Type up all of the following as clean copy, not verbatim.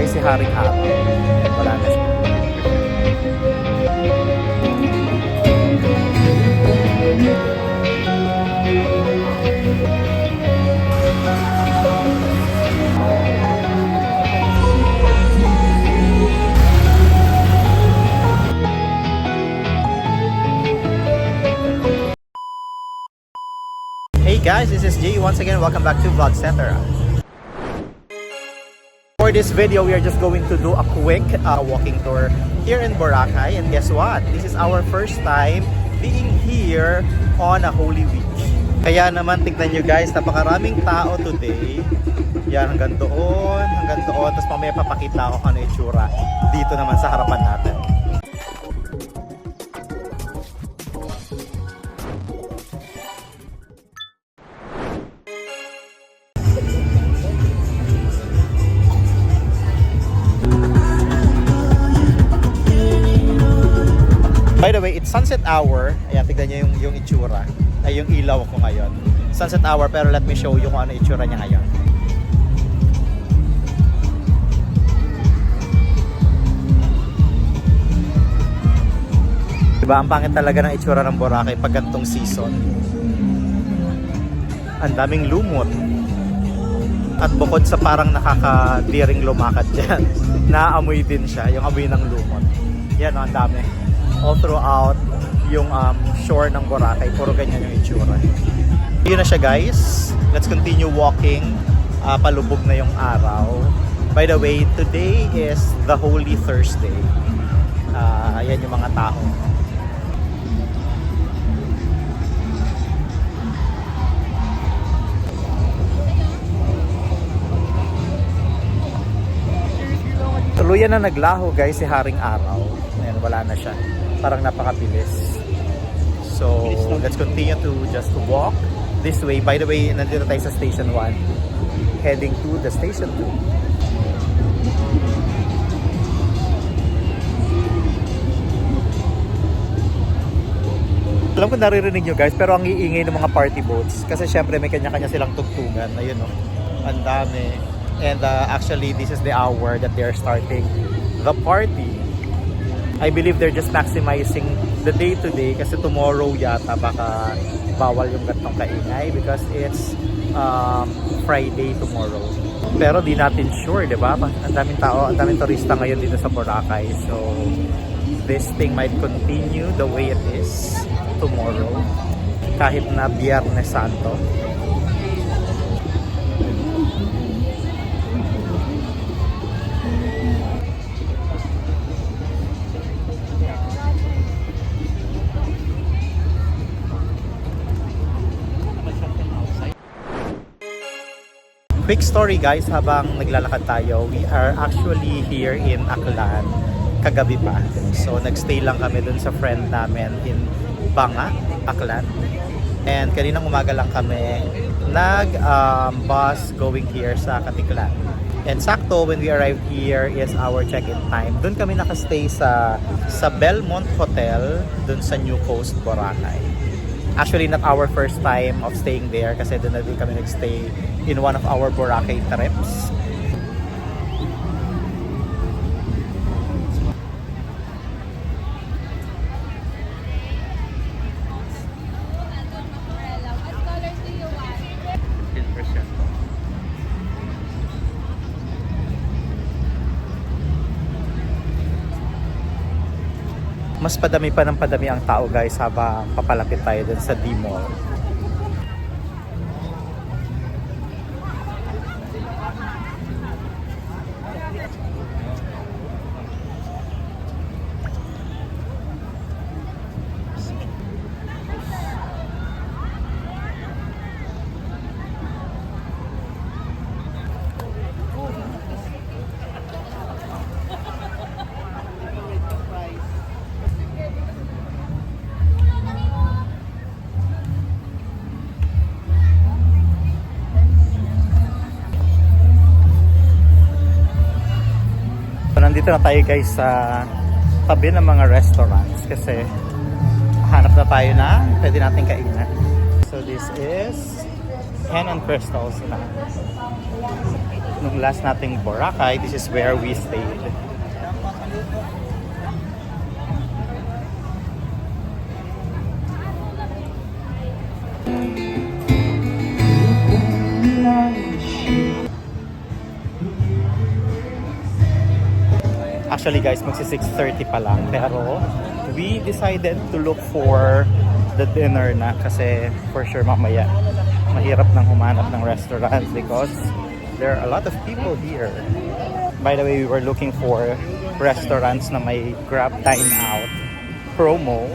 guys si Haring Araw. Wala na siya. Hey guys, this is Jay. Once again, welcome back to Vlog Center. For this video, we are just going to do a quick walking tour here in Boracay. And guess what? This is our first time being here on a Holy Week. Kaya naman, tignan nyo guys, napakaraming tao today. Yan, hanggang doon. Tapos mamaya papakita ko ano yung itsura dito naman sa harapan natin. By the way, it's sunset hour. Ayan, tignan nyo yung itsura. Ay, yung ilaw ko ngayon. Sunset hour, pero let me show you kung ano itsura niya ngayon. Diba, ang pangit talaga ng itsura ng Boracay pag gantong season. Ang daming lumot. At bukod sa parang nakakadiring lumakad dyan, naaamoy din siya, yung amoy ng lumot. Yan, ang dami. All throughout yung shore ng Boracay, puro ganyan yung itsura. Yun na siya guys. Let's continue walking. Palubog na yung araw. By the way, today is the Holy Thursday. Ayan yung mga tao. Tuluyan na naglaho guys si Haring Araw. Ayan, wala na siya. Parang napakabilis. So, let's continue to just walk this way. By the way, nandito tayo sa Station 1. Heading to the Station 2. Alam ko naririnig nyo guys, pero ang iingay ng mga party boats. Kasi syempre may kanya-kanya silang tugtugan. Ayun o, ang dami. And actually, this is the hour that they're starting the party. I believe they're just maximizing the day-to-day kasi tomorrow yata baka bawal yung gantong kaingay because it's Friday tomorrow. Pero di natin sure, di ba? Ang daming tao, ang daming turista ngayon dito sa Boracay. So, this thing might continue the way it is tomorrow kahit na Biyernes Santo. Quick story guys, habang naglalakad tayo, we are actually here in Aklan kagabi pa. So nagstay lang kami dun sa friend namin in Banga, Aklan. And kaninang umaga lang kami bus going here sa Katiklan. And sakto when we arrived here is our check-in time. Dun kami nakastay sa Belmont Hotel dun sa New Coast, Boracay. Actually, not our first time of staying there kasi doon na din kami nagstay in one of our Boracay trips. Mas padami pa ng padami ang tao guys habang papalapit tayo dun sa D-Mall. Nandito na tayo guys sa tabi ng mga restaurants kasi hanap na tayo na pwede natin kainan. So this is Hen and Crystals na. nung last nating Boracay, this is where we stayed. Actually guys, magsi 6:30 pa lang, pero we decided to look for the dinner na kasi for sure mamaya mahirap nang humanap ng restaurant because there are a lot of people here. By the way, we were looking for restaurants na may Grab Dine Out promo,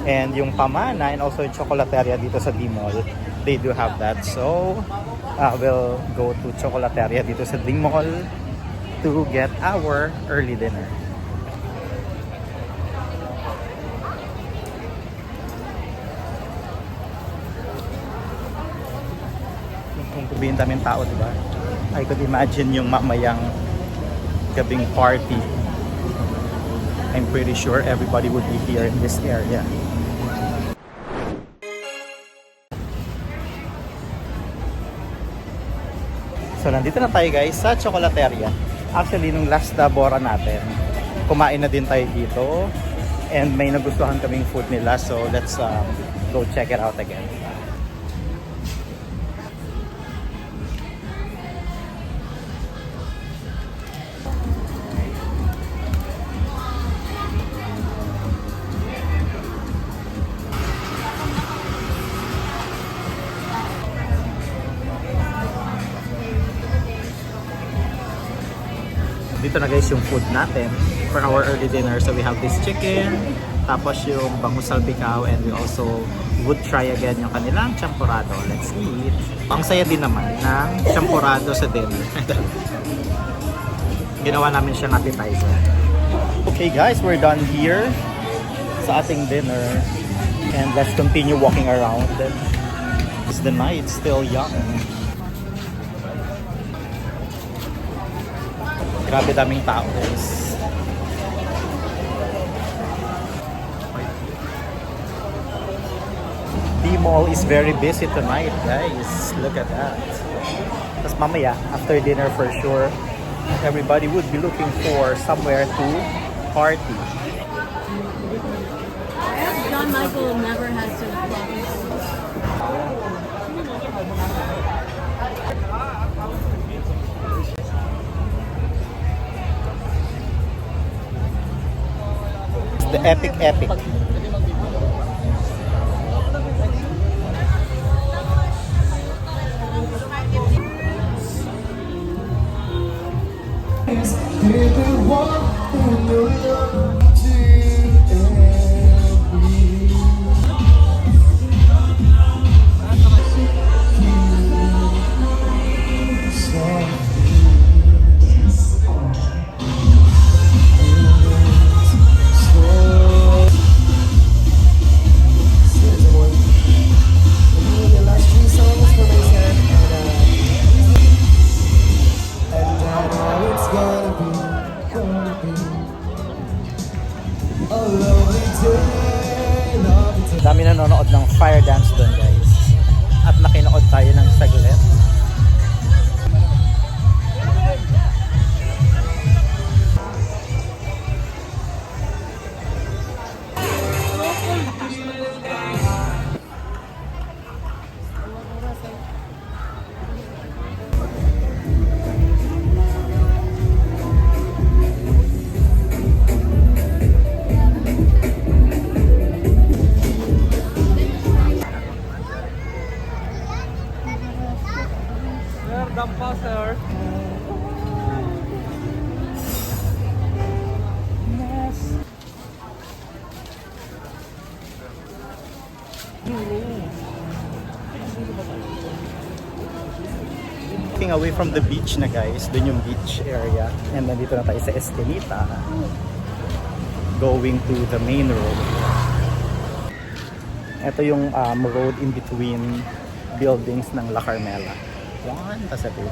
and yung Pamana and also yung Chocolateria dito sa D-Mall, they do have that. So we'll go to Chocolateria dito sa D-Mall to get our early dinner. Kung kubihin daming tao, diba? I could imagine yung mamayang gabing party. I'm pretty sure everybody would be here in this area. So nandito na tayo guys sa Chocolateria. Actually, nung last Bora natin, kumain na din tayo dito and may nagustuhan kaming food nila, so let's go check it out again. Dito na guys yung food natin for our early dinner. So we have this chicken, tapos yung bangus salpicao, and we also would try again yung kanilang champurrado. Let's eat. Ang saya din naman ng champurrado sa dinner. Ginawa namin siyang appetizer. Okay guys, we're done here sa ating dinner. And let's continue walking around. It's the night, still young. Grabe daming tao guys. D-Mall is very busy tonight guys. Look at that. Tapos mamaya, after dinner for sure, everybody would be looking for somewhere to party. John Michael never has to love his The epic. Dami nanonood ng fire dance doon guys. At nakinood tayo ng saglit. Dampa, sir. Looking away from the beach na guys, dun yung beach area. And nandito na tayo sa Estelita. Going to the main road. Ito yung road in between buildings ng La Carmela. One, tas ito.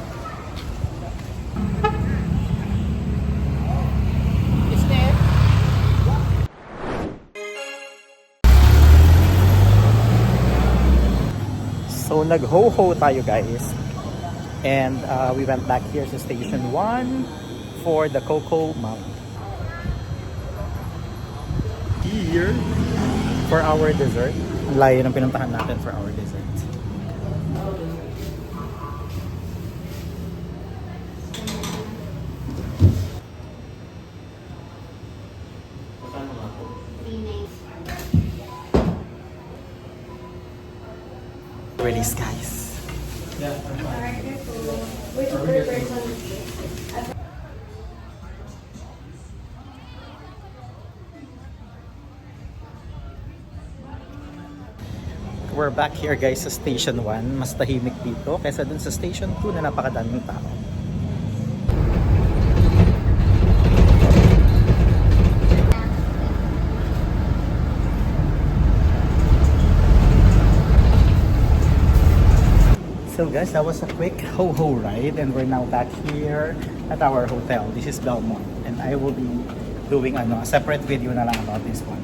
So nag-ho-ho tayo guys. And we went back here sa Station 1 for the Coco Mount. Here for our dessert. Ang layo ng pinuntahan natin for our dessert. Release, guys. We're back here guys sa Station 1. Mas tahimik dito kaysa dun sa Station 2 na napakadaming tao. So guys, that was a quick ho-ho ride and we're now back here at our hotel. This is Belmont and I will be doing a separate video na lang about this one.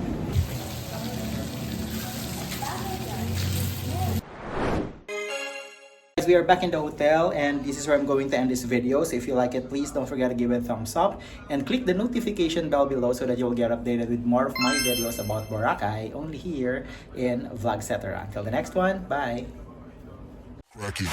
We are back in the hotel and this is where I'm going to end this video. So if you like it, please don't forget to give it a thumbs up and click the notification bell below so that you'll get updated with more of my videos about Boracay only here in Vlogcetera. Until the next one, bye! Cracky.